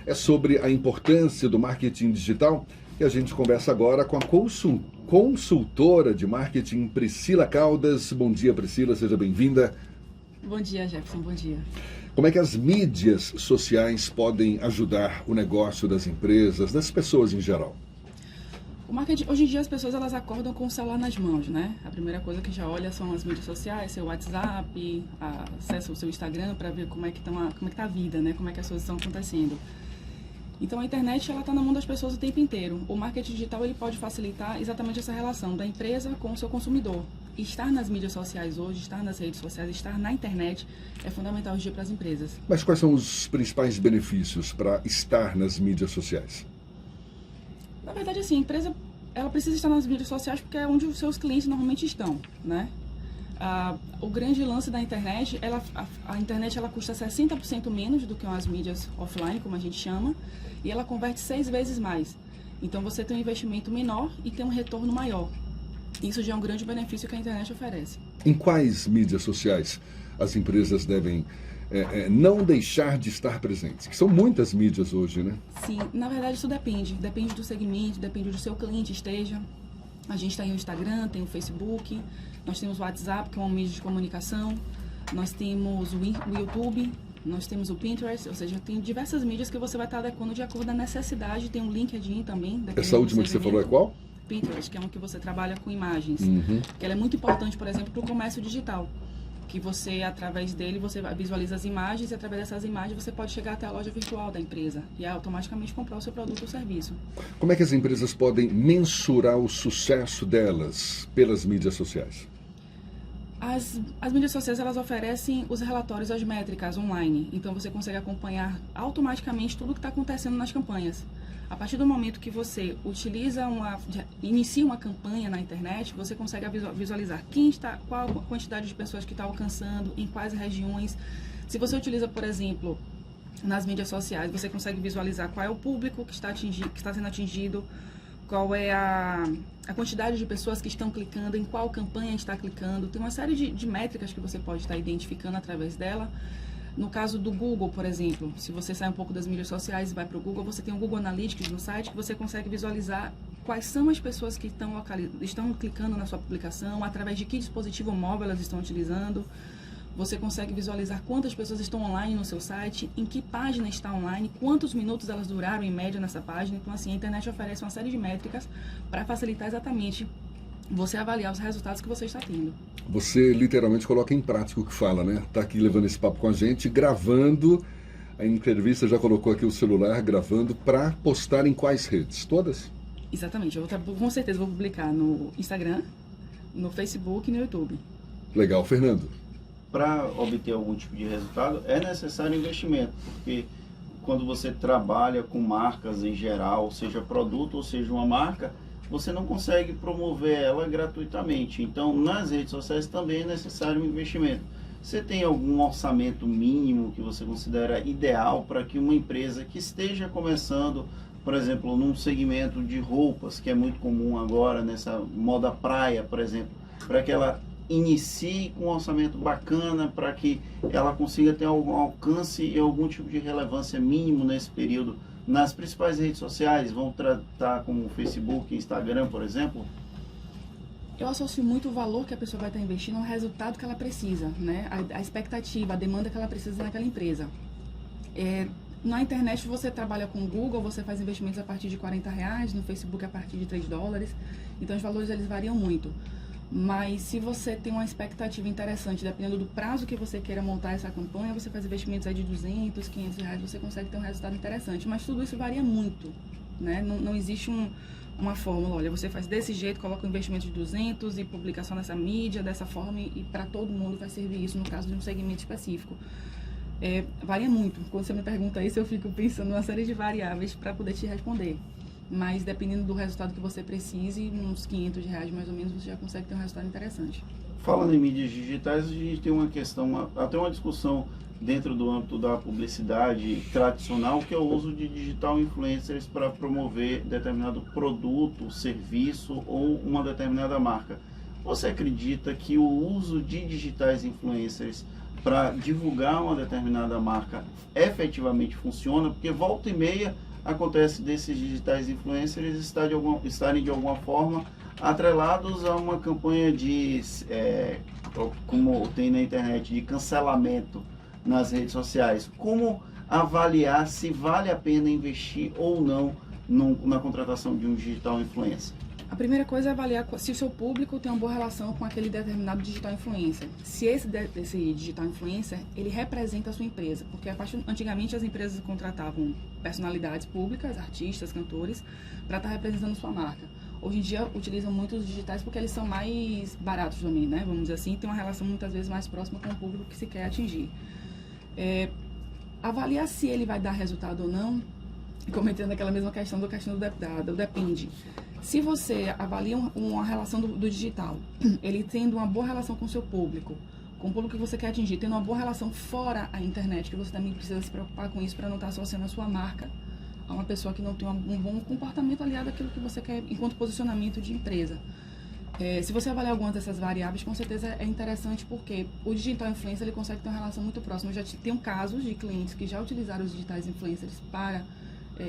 é sobre a importância do marketing digital e a gente conversa agora com a consultora de marketing Priscila Caldas. Bom dia, Priscila, seja bem-vinda. Bom dia, Jefferson, bom dia. Como é que as mídias sociais podem ajudar o negócio das empresas, das pessoas em geral? O marketing, hoje em dia as pessoas elas acordam com o celular nas mãos, né? A primeira coisa que já olha são as mídias sociais, seu WhatsApp, acessa o seu Instagram para ver como é que tá a vida, né? Como é que as coisas estão acontecendo. Então a internet ela está na mão das pessoas o tempo inteiro. O marketing digital ele pode facilitar exatamente essa relação da empresa com o seu consumidor. Estar nas mídias sociais hoje, estar nas redes sociais, estar na internet é fundamental hoje para as empresas. Mas quais são os principais benefícios para estar nas mídias sociais? Na verdade, assim, a empresa ela precisa estar nas mídias sociais porque é onde os seus clientes normalmente estão, né? O grande lance da internet, a internet ela custa 60% menos do que as mídias offline, como a gente chama, e ela converte 6 vezes mais. Então você tem um investimento menor e tem um retorno maior. Isso já é um grande benefício que a internet oferece. Em quais mídias sociais as empresas devem não deixar de estar presentes? Que são muitas mídias hoje, né? Sim, na verdade isso depende. Depende do segmento, depende do seu cliente esteja. A gente tem o Instagram, tem o Facebook, nós temos o WhatsApp, que é uma mídia de comunicação, nós temos o YouTube, nós temos o Pinterest, ou seja, tem diversas mídias que você vai estar adequando de acordo com a necessidade. Tem o LinkedIn também. Essa última que você falou é qual? Pinterest, que é uma que você trabalha com imagens. Que ela é muito importante, por exemplo, para o comércio digital. Que você, através dele, você visualiza as imagens e através dessas imagens você pode chegar até a loja virtual da empresa e automaticamente comprar o seu produto ou serviço. Como é que as empresas podem mensurar o sucesso delas pelas mídias sociais? As mídias sociais elas oferecem os relatórios, as métricas online, então você consegue acompanhar automaticamente tudo o que está acontecendo nas campanhas. A partir do momento que você inicia uma campanha na internet, você consegue visualizar qual a quantidade de pessoas que está alcançando, em quais regiões. Se você utiliza, por exemplo, nas mídias sociais, você consegue visualizar qual é o público que está sendo atingido, qual é a quantidade de pessoas que estão clicando, em qual campanha está clicando. Tem uma série de métricas que você pode estar identificando através dela. No caso do Google, por exemplo, se você sai um pouco das mídias sociais e vai para o Google, você tem o Google Analytics no site que você consegue visualizar quais são as pessoas que estão clicando na sua publicação, através de que dispositivo móvel elas estão utilizando. Você consegue visualizar quantas pessoas estão online no seu site, em que página está online, quantos minutos elas duraram em média nessa página. Então, assim, a internet oferece uma série de métricas para facilitar exatamente você avaliar os resultados que você está tendo. Você literalmente coloca em prática o que fala, né? Tá aqui levando esse papo com a gente, gravando. A entrevista já colocou aqui o celular, gravando para postar em quais redes? Todas? Exatamente. Com certeza vou publicar no Instagram, no Facebook e no YouTube. Legal. Fernando? Para obter algum tipo de resultado é necessário investimento, porque quando você trabalha com marcas em geral, seja produto ou seja uma marca, você não consegue promover ela gratuitamente. Então, nas redes sociais também é necessário um investimento. Você tem algum orçamento mínimo que você considera ideal para que uma empresa que esteja começando, por exemplo, num segmento de roupas, que é muito comum agora, nessa moda praia, por exemplo, para que ela inicie com um orçamento bacana, para que ela consiga ter algum alcance e algum tipo de relevância mínimo nesse período? Nas principais redes sociais, vão tratar como Facebook, Instagram, por exemplo? Eu associo muito o valor que a pessoa vai estar investindo ao resultado que ela precisa, né? A expectativa, a demanda que ela precisa naquela empresa. Na internet você trabalha com o Google, você faz investimentos a partir de R$40, no Facebook a partir de $3. Então os valores eles variam muito. Mas se você tem uma expectativa interessante, dependendo do prazo que você queira montar essa campanha, você faz investimentos aí de R$200, R$500, você consegue ter um resultado interessante. Mas tudo isso varia muito, né? Não existe uma fórmula, olha, você faz desse jeito, coloca um investimento de 200 e publica só nessa mídia, dessa forma, e para todo mundo vai servir isso no caso de um segmento específico. Varia muito. Quando você me pergunta isso, eu fico pensando numa série de variáveis para poder te responder. Mas dependendo do resultado que você precise, uns R$500 mais ou menos, você já consegue ter um resultado interessante. Falando em mídias digitais, a gente tem uma questão, até uma discussão dentro do âmbito da publicidade tradicional, que é o uso de digital influencers para promover determinado produto, serviço ou uma determinada marca. Você acredita que o uso de digitais influencers para divulgar uma determinada marca efetivamente funciona, porque volta e meia acontece desses digitais influencers estarem de alguma forma atrelados a uma campanha de, como tem na internet, de cancelamento nas redes sociais. Como avaliar se vale a pena investir ou não na contratação de um digital influencer? A primeira coisa é avaliar se o seu público tem uma boa relação com aquele determinado digital influencer. Se esse digital influencer, ele representa a sua empresa. Porque antigamente as empresas contratavam personalidades públicas, artistas, cantores, para estar representando sua marca. Hoje em dia utilizam muito os digitais porque eles são mais baratos também, né? Vamos dizer assim, tem uma relação muitas vezes mais próxima com o público que se quer atingir. Avaliar se ele vai dar resultado ou não, comentando aquela mesma questão do depende. Se você avalia uma relação do digital, ele tendo uma boa relação com o seu público, com o público que você quer atingir, tendo uma boa relação fora a internet, que você também precisa se preocupar com isso para não estar associando a sua marca a uma pessoa que não tem um bom comportamento aliado àquilo que você quer enquanto posicionamento de empresa. Se você avaliar algumas dessas variáveis, com certeza é interessante, porque o digital influencer ele consegue ter uma relação muito próxima. Eu já tenho casos de clientes que já utilizaram os digitais influencers para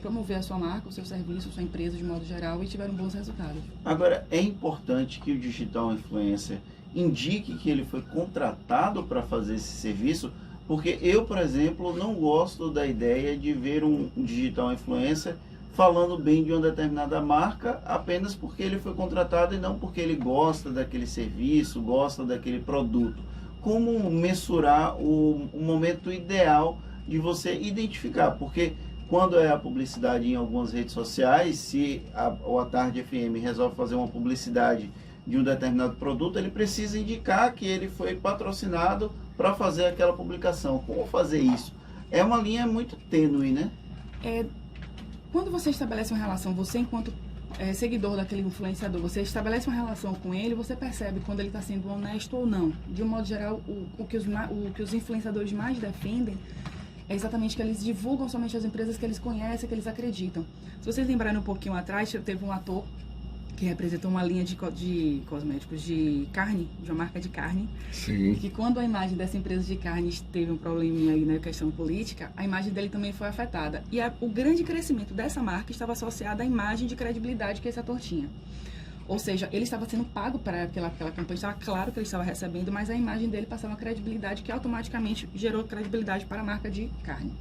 promover a sua marca, o seu serviço, a sua empresa de modo geral e tiveram bons resultados. Agora, é importante que o digital influencer indique que ele foi contratado para fazer esse serviço, porque eu, por exemplo, não gosto da ideia de ver um digital influencer falando bem de uma determinada marca apenas porque ele foi contratado e não porque ele gosta daquele serviço, gosta daquele produto. Como mensurar o momento ideal de você identificar? Porque quando é a publicidade em algumas redes sociais, se a Tarde FM resolve fazer uma publicidade de um determinado produto, ele precisa indicar que ele foi patrocinado para fazer aquela publicação. Como fazer isso? É uma linha muito tênue, né? Quando você estabelece uma relação, você enquanto seguidor daquele influenciador, você estabelece uma relação com ele, você percebe quando ele está sendo honesto ou não. De um modo geral, o que os influenciadores mais defendem é exatamente que eles divulgam somente as empresas que eles conhecem, que eles acreditam. Se vocês lembrarem um pouquinho atrás, teve um ator que representou uma linha de cosméticos de carne, de uma marca de carne. Sim. Que quando a imagem dessa empresa de carne teve um probleminha aí na questão política, a imagem dele também foi afetada. E o grande crescimento dessa marca estava associado à imagem de credibilidade que esse ator tinha. Ou seja, ele estava sendo pago para aquela campanha, estava claro que ele estava recebendo, mas a imagem dele passava uma credibilidade que automaticamente gerou credibilidade para a marca de carne.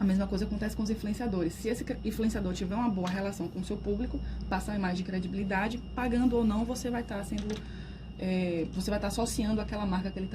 A mesma coisa acontece com os influenciadores. Se esse influenciador tiver uma boa relação com o seu público, passar uma imagem de credibilidade, pagando ou não, você vai estar associando aquela marca que ele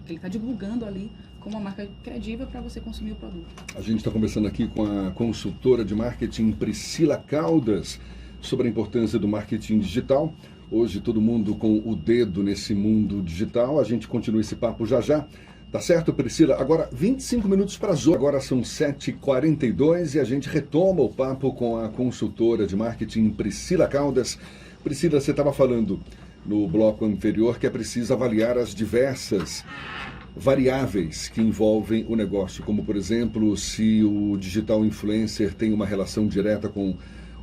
está divulgando ali como uma marca credível para você consumir o produto. A gente está conversando aqui com a consultora de marketing Priscila Caldas sobre a importância do marketing digital. Hoje todo mundo com o dedo nesse mundo digital. A gente continua esse papo já já. Tá certo, Priscila? Agora 25 minutos para as 8. Agora são 7h42 e a gente retoma o papo com a consultora de marketing Priscila Caldas. Priscila, você estava falando no bloco anterior que é preciso avaliar as diversas variáveis que envolvem o negócio, como por exemplo, se o digital influencer tem uma relação direta com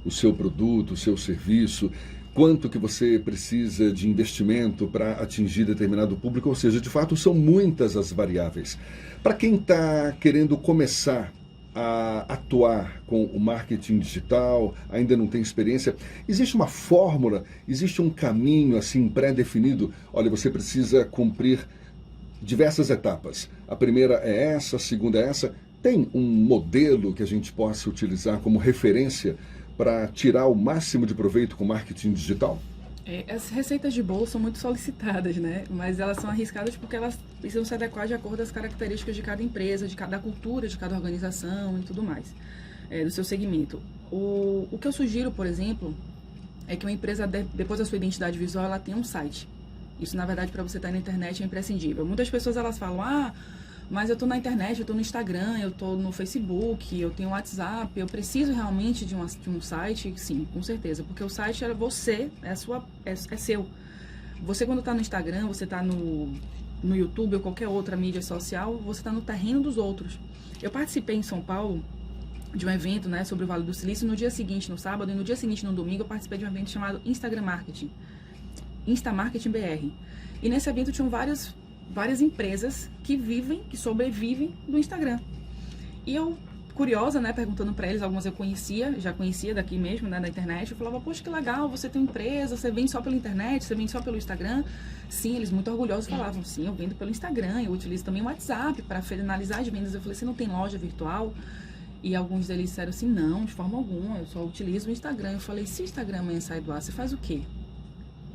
o seu produto, o seu serviço, quanto que você precisa de investimento para atingir determinado público, ou seja, de fato são muitas as variáveis. Para quem está querendo começar a atuar com o marketing digital, ainda não tem experiência, existe uma fórmula, existe um caminho assim pré-definido? Olha, você precisa cumprir diversas etapas. A primeira é essa, a segunda é essa. Tem um modelo que a gente possa utilizar como referência para tirar o máximo de proveito com marketing digital? As receitas de bolo são muito solicitadas, né? Mas elas são arriscadas porque elas precisam se adequar de acordo às características de cada empresa, da cultura de cada organização e tudo mais, do seu segmento. O que eu sugiro, por exemplo, é que uma empresa, depois da sua identidade visual, ela tenha um site. Isso, na verdade, para você estar na internet é imprescindível. Muitas pessoas elas falam, mas eu estou na internet, eu estou no Instagram, eu estou no Facebook, eu tenho WhatsApp, eu preciso realmente de um site? Sim, com certeza, porque o site é seu. Você quando está no Instagram, você está no YouTube ou qualquer outra mídia social, você está no terreno dos outros. Eu participei em São Paulo de um evento, né, sobre o Vale do Silício, no dia seguinte, no sábado, e no dia seguinte, no domingo, eu participei de um evento chamado Instagram Marketing, Insta Marketing BR. E nesse evento tinham vários várias empresas que sobrevivem do Instagram. E eu, curiosa, né, perguntando para eles, algumas eu já conhecia daqui mesmo, né, da internet, eu falava, poxa, que legal, você tem uma empresa, você vende só pela internet, você vende só pelo Instagram? Sim, eles muito orgulhosos falavam, sim, eu vendo pelo Instagram, eu utilizo também o WhatsApp para finalizar as vendas. Eu falei, você não tem loja virtual? E alguns deles disseram assim, não, de forma alguma, eu só utilizo o Instagram. Eu falei, se o Instagram amanhã sai do ar, você faz o quê?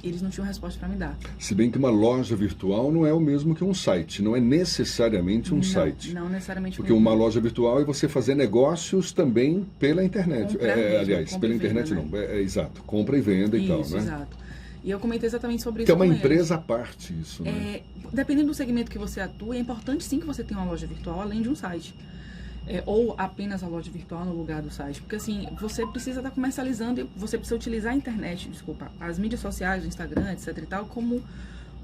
Eles não tinham resposta para me dar. Se bem que uma loja virtual não é o mesmo que um site, não é necessariamente um site. Não necessariamente. Porque uma loja virtual é você fazer negócios também pela internet. Aliás, pela internet venda, não, exato, compra e venda e tal, né? Exato. E eu comentei exatamente sobre isso. Que é uma com empresa eles. à parte isso, né? Dependendo do segmento que você atua, é importante sim que você tenha uma loja virtual além de um site. Ou apenas a loja virtual no lugar do site. Porque assim, você precisa estar comercializando e você precisa utilizar a internet, as mídias sociais, o Instagram, etc e tal, como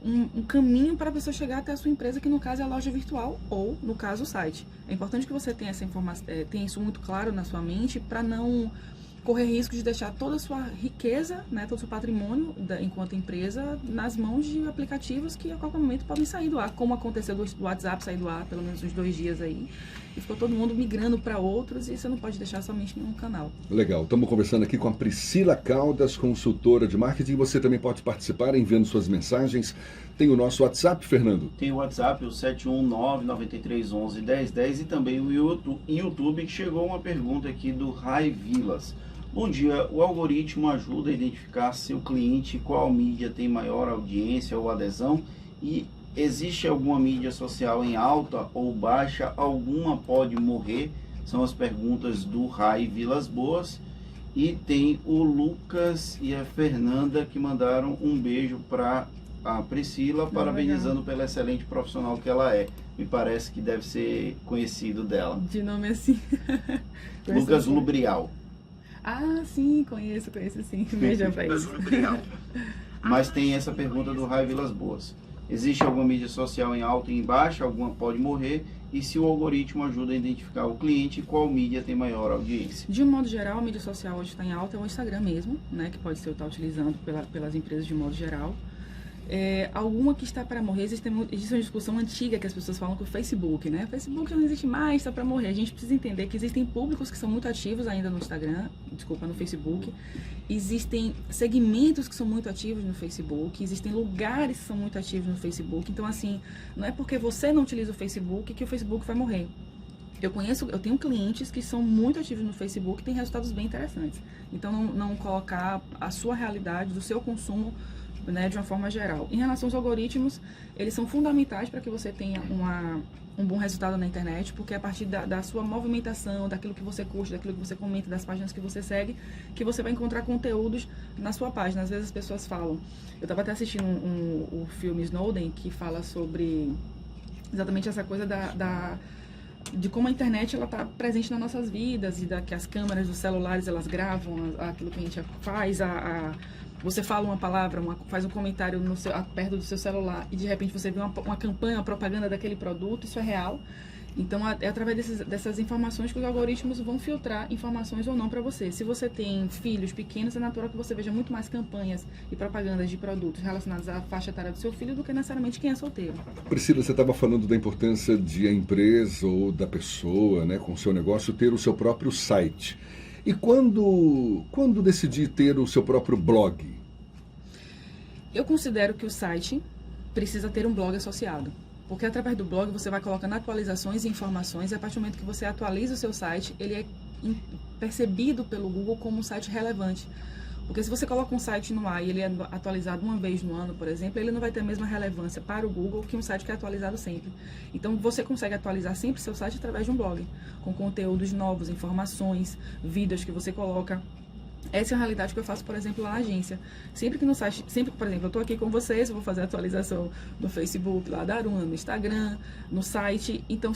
um caminho para a pessoa chegar até a sua empresa, que no caso é a loja virtual ou, no caso, o site. É importante que você tenha essa informação, tenha isso muito claro na sua mente para não correr risco de deixar toda a sua riqueza, né, todo o seu patrimônio enquanto empresa nas mãos de aplicativos que a qualquer momento podem sair do ar, como aconteceu do WhatsApp sair do ar pelo menos uns 2 dias aí, e ficou todo mundo migrando para outros, e você não pode deixar somente em um canal. Legal, estamos conversando aqui com a Priscila Caldas, consultora de marketing. Você também pode participar enviando suas mensagens. Tem o nosso WhatsApp, Fernando? Tem o WhatsApp, o 719-9311-1010, e também o YouTube, que chegou uma pergunta aqui do Rai Vilas. Bom dia, o algoritmo ajuda a identificar se o cliente, qual mídia tem maior audiência ou adesão, e existe alguma mídia social em alta ou baixa, alguma pode morrer? São as perguntas do Rai Vilas Boas. E tem o Lucas e a Fernanda que mandaram um beijo para a Priscila, parabenizando pela excelente profissional que ela é. Me parece que deve ser conhecido dela. De nome assim. Lucas Lubrial. Ah, sim, conheço sim. Beijo pra eles. Mas tem essa pergunta do Rai Vilas Boas. Existe alguma mídia social em alta e em baixa? Alguma pode morrer? E se o algoritmo ajuda a identificar o cliente, qual mídia tem maior audiência? De um modo geral, a mídia social hoje está em alta é o Instagram mesmo, né? Que pode ser estar utilizando pelas empresas de modo geral. Alguma que está para morrer, existe uma discussão antiga que as pessoas falam com o Facebook, né? O Facebook já não existe mais, está para morrer. A gente precisa entender que existem públicos que são muito ativos ainda no no Facebook. Existem segmentos que são muito ativos no Facebook, existem lugares que são muito ativos no Facebook. Então, assim, não é porque você não utiliza o Facebook que o Facebook vai morrer. Eu tenho clientes que são muito ativos no Facebook e têm resultados bem interessantes. Então, não colocar a sua realidade, do seu consumo, né, de uma forma geral. Em relação aos algoritmos, eles são fundamentais para que você tenha um bom resultado na internet, porque é a partir da sua movimentação, daquilo que você curte, daquilo que você comenta, das páginas que você segue, que você vai encontrar conteúdos na sua página. Às vezes as pessoas falam... Eu estava até assistindo o filme Snowden, que fala sobre exatamente essa coisa de como a internet ela está presente nas nossas vidas, e que as câmeras dos celulares elas gravam aquilo que a gente faz, você fala uma palavra, faz um comentário perto do seu celular e de repente você vê uma campanha, uma propaganda daquele produto, isso é real. Então é através dessas informações que os algoritmos vão filtrar informações ou não para você. Se você tem filhos pequenos, é natural que você veja muito mais campanhas e propagandas de produtos relacionados à faixa etária do seu filho do que necessariamente quem é solteiro. Priscila, você estava falando da importância de a empresa ou da pessoa, né, com o seu negócio, ter o seu próprio site. E quando decidir ter o seu próprio blog? Eu considero que o site precisa ter um blog associado. Porque através do blog você vai colocando atualizações e informações, e a partir do momento que você atualiza o seu site, ele é percebido pelo Google como um site relevante. Porque se você coloca um site no ar e ele é atualizado uma vez no ano, por exemplo, ele não vai ter a mesma relevância para o Google que um site que é atualizado sempre. Então você consegue atualizar sempre seu site através de um blog, com conteúdos novos, informações, vídeos que você coloca. Essa é a realidade que eu faço, por exemplo, lá na agência. Sempre que no site, por exemplo, eu estou aqui com vocês, eu vou fazer a atualização no Facebook, lá da Aruna, no Instagram, no site. Então,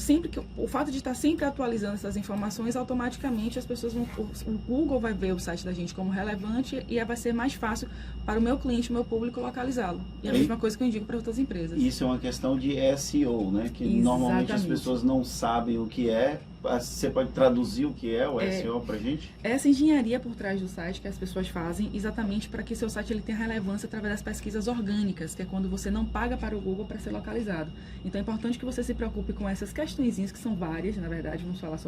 o fato de estar sempre atualizando essas informações, automaticamente as pessoas o Google vai ver o site da gente como relevante e vai ser mais fácil para o meu cliente, o meu público, localizá-lo. E é a mesma coisa que eu indico para outras empresas. Isso é uma questão de SEO, né? Que Exatamente. Normalmente as pessoas não sabem o que é, Você pode traduzir o que é o SEO para a gente? Essa engenharia por trás do site que as pessoas fazem exatamente para que seu site ele tenha relevância através das pesquisas orgânicas, que é quando você não paga para o Google para ser localizado. Então é importante que você se preocupe com essas questõezinhas, que são várias, na verdade, vamos falar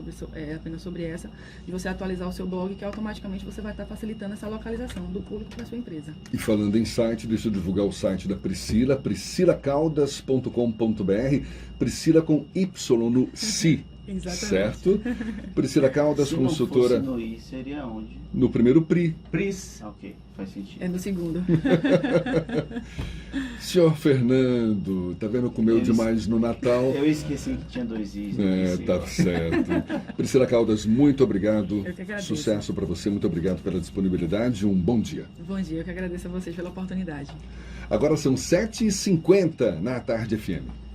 apenas sobre essa, de você atualizar o seu blog, que automaticamente você vai estar facilitando essa localização do público para sua empresa. E falando em site, deixa eu divulgar o site da Priscila, priscilacaldas.com.br, Priscila com Y no Si. Exatamente. Certo? Priscila Caldas, Se consultora. não fosse no I, seria onde? No primeiro PRI. Pris. Ok, faz sentido. É no segundo. Senhor Fernando, tá vendo? Comeu demais no Natal. Eu esqueci que tinha 2 Is. Tá certo. Priscila Caldas, muito obrigado. Eu que agradeço. Sucesso para você, muito obrigado pela disponibilidade. Um bom dia. Bom dia, eu que agradeço a vocês pela oportunidade. Agora são 7h50 na Tarde FM.